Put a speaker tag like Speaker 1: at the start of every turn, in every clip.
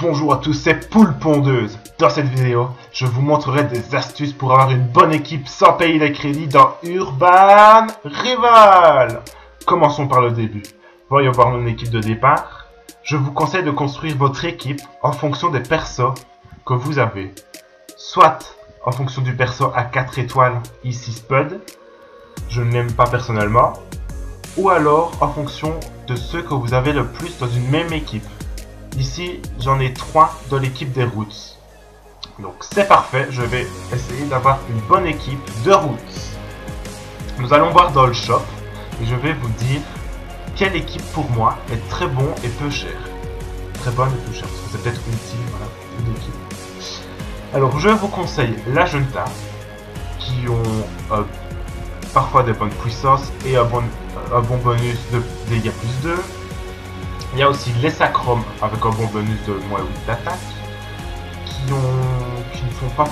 Speaker 1: Bonjour à tous, c'est Poule Pondeuse. Dans cette vidéo, je vous montrerai des astuces pour avoir une bonne équipe sans payer les crédits dans Urban Rival. Commençons par le début. Voyons voir mon équipe de départ. Je vous conseille de construire votre équipe en fonction des persos que vous avez. Soit en fonction du perso à 4 étoiles, ici Spud, je ne l'aime pas personnellement, ou alors en fonction de ceux que vous avez le plus dans une même équipe. Ici, j'en ai 3 dans l'équipe des Roots. Donc c'est parfait, je vais essayer d'avoir une bonne équipe de Roots. Nous allons voir dans le shop et je vais vous dire quelle équipe pour moi est très bon et peu cher. Très bonne et peu chère, parce que c'est peut-être une team, voilà, une équipe. Alors je vous conseille la Junta, qui ont parfois des bonnes puissances et un bon bonus de dégâts plus 2. Il y a aussi les Sacrum avec un bon bonus de moins 8 d'attaque, qui ne sont pas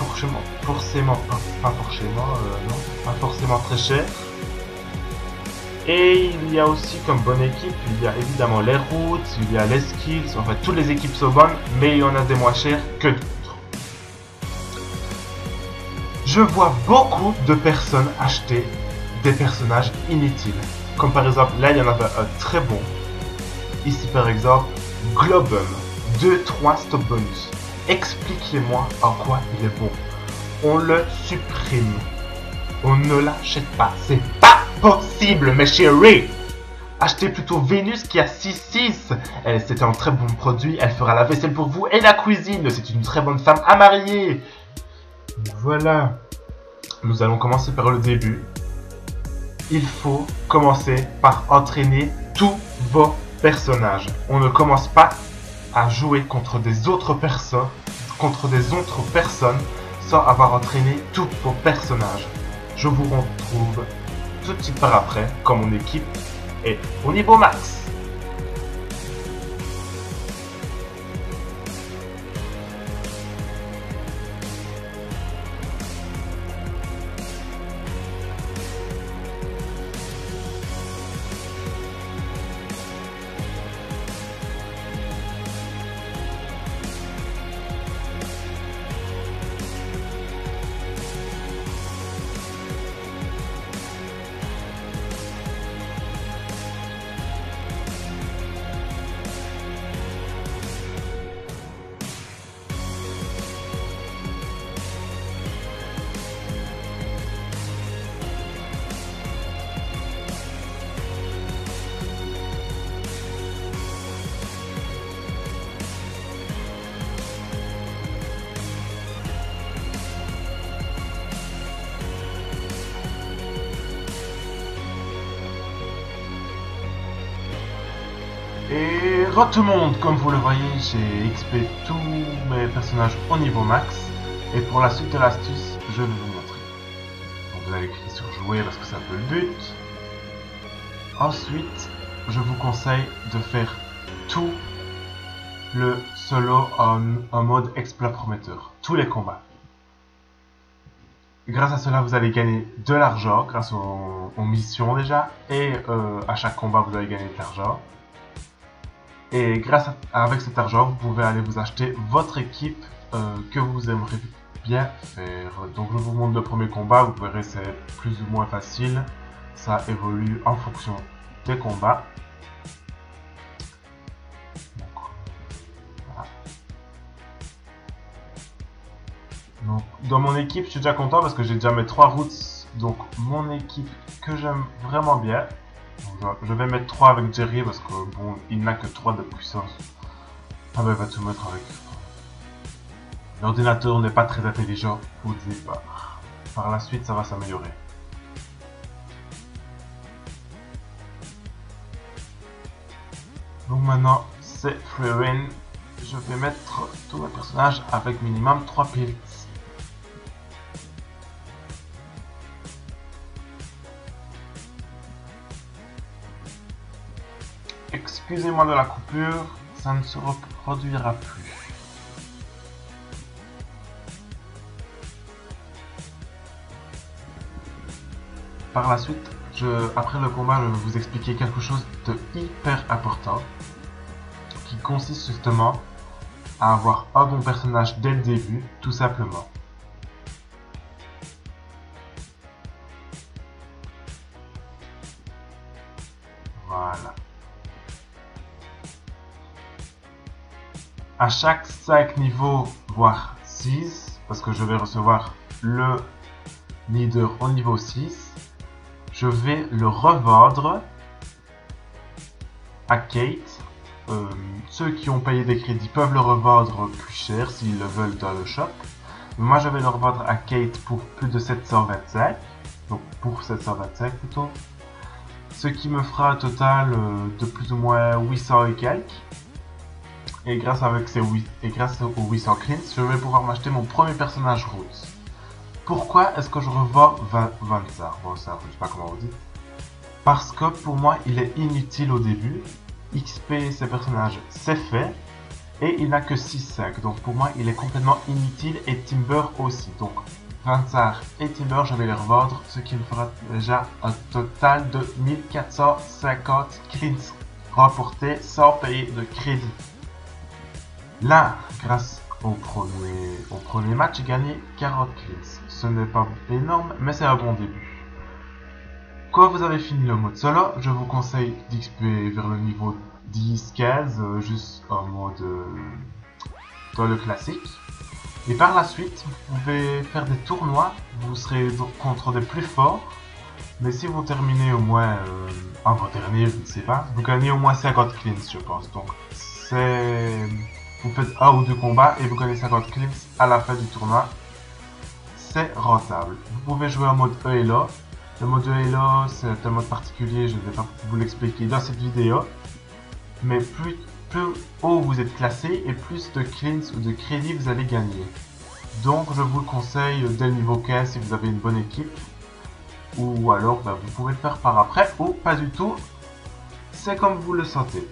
Speaker 1: forcément très chers. Et il y a aussi comme bonne équipe, il y a évidemment les Roots, il y a les Skills, en fait toutes les équipes sont bonnes, mais il y en a des moins chères que d'autres. Je vois beaucoup de personnes acheter des personnages inutiles. Comme par exemple, là il y en avait un très bon. Ici par exemple, Globum, 2-3 stop bonus. Expliquez-moi en quoi il est bon. On le supprime. On ne l'achète pas. C'est pas possible, mes chéris. Achetez plutôt Vénus qui a 6-6. C'est un très bon produit. Elle fera la vaisselle pour vous et la cuisine. C'est une très bonne femme à marier. Voilà. Nous allons commencer par le début. Il faut commencer par entraîner tous vos personnages. On ne commence pas à jouer contre des autres personnes, sans avoir entraîné tous vos personnages. Je vous retrouve tout de suite par après quand mon équipe est au niveau max. Et tout le monde, comme vous le voyez, j'ai XP tous mes personnages au niveau max. Et pour la suite de l'astuce, je vais vous montrer. Donc vous allez cliquer sur jouer parce que c'est un peu le but. Ensuite, je vous conseille de faire tout le solo en mode exploit prometteur. Tous les combats. Grâce à cela, vous allez gagner de l'argent grâce aux missions déjà. Et à chaque combat, vous allez gagner de l'argent. Et avec cet argent, vous pouvez aller vous acheter votre équipe que vous aimeriez bien faire. Donc je vous montre le premier combat, vous verrez c'est plus ou moins facile. Ça évolue en fonction des combats. Donc, voilà. Donc dans mon équipe, je suis déjà content parce que j'ai déjà mes 3 Roots. Donc mon équipe que j'aime vraiment bien. Je vais mettre 3 avec Jerry parce que bon, il n'a que 3 de puissance. Ah ben, il va tout mettre avec. L'ordinateur n'est pas très intelligent au départ. Par la suite, ça va s'améliorer. Donc maintenant, c'est Free Win. Je vais mettre tous mes personnages avec minimum 3 piles. Excusez-moi de la coupure, ça ne se reproduira plus. Par la suite, après le combat, je vais vous expliquer quelque chose de hyper important qui consiste justement à avoir un bon personnage dès le début, tout simplement. Voilà. À chaque 5 niveaux, voire 6, parce que je vais recevoir le leader au niveau 6, je vais le revendre à Kate. Ceux qui ont payé des crédits peuvent le revendre plus cher s'ils le veulent dans le shop. Moi je vais le revendre à Kate pour plus de 725, donc pour 725 plutôt. Ce qui me fera un total de plus ou moins 800 et quelques. Et grâce aux 800 cleans, je vais pouvoir m'acheter mon premier personnage Roots. Pourquoi est-ce que je revends Vansar? Bon, ça, je sais pas comment vous dites. Parce que pour moi, il est inutile au début. XP, ces personnages, c'est fait. Et il n'a que 6-5. Donc pour moi, il est complètement inutile. Et Timber aussi. Donc Vansar et Timber, je vais les revendre. Ce qui me fera déjà un total de 1450 cleans remportés sans payer de crédit. Là, grâce au premier match, j'ai gagné 40 cleans. Ce n'est pas énorme, mais c'est un bon début. Quand vous avez fini le mode solo, je vous conseille d'XP vers le niveau 10-15, juste en mode dans le classique. Et par la suite, vous pouvez faire des tournois, vous serez contre des plus forts. Mais si vous terminez au moins avant-dernier, je ne sais pas, vous gagnez au moins 50 cleans, je pense. Donc c'est... Vous faites 1 ou 2 combats et vous gagnez 50 cleans à la fin du tournoi. C'est rentable. Vous pouvez jouer en mode Elo. Le mode Elo, c'est un mode particulier, je ne vais pas vous l'expliquer dans cette vidéo. Mais plus haut vous êtes classé et plus de cleans ou de crédits vous allez gagner. Donc je vous le conseille dès le niveau 15 si vous avez une bonne équipe. Ou alors vous pouvez le faire par après ou pas du tout. C'est comme vous le sentez.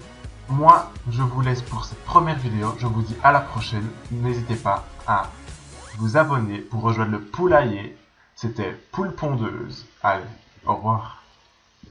Speaker 1: Moi, je vous laisse pour cette première vidéo. Je vous dis à la prochaine. N'hésitez pas à vous abonner pour rejoindre le poulailler. C'était Poule Pondeuse. Allez, au revoir.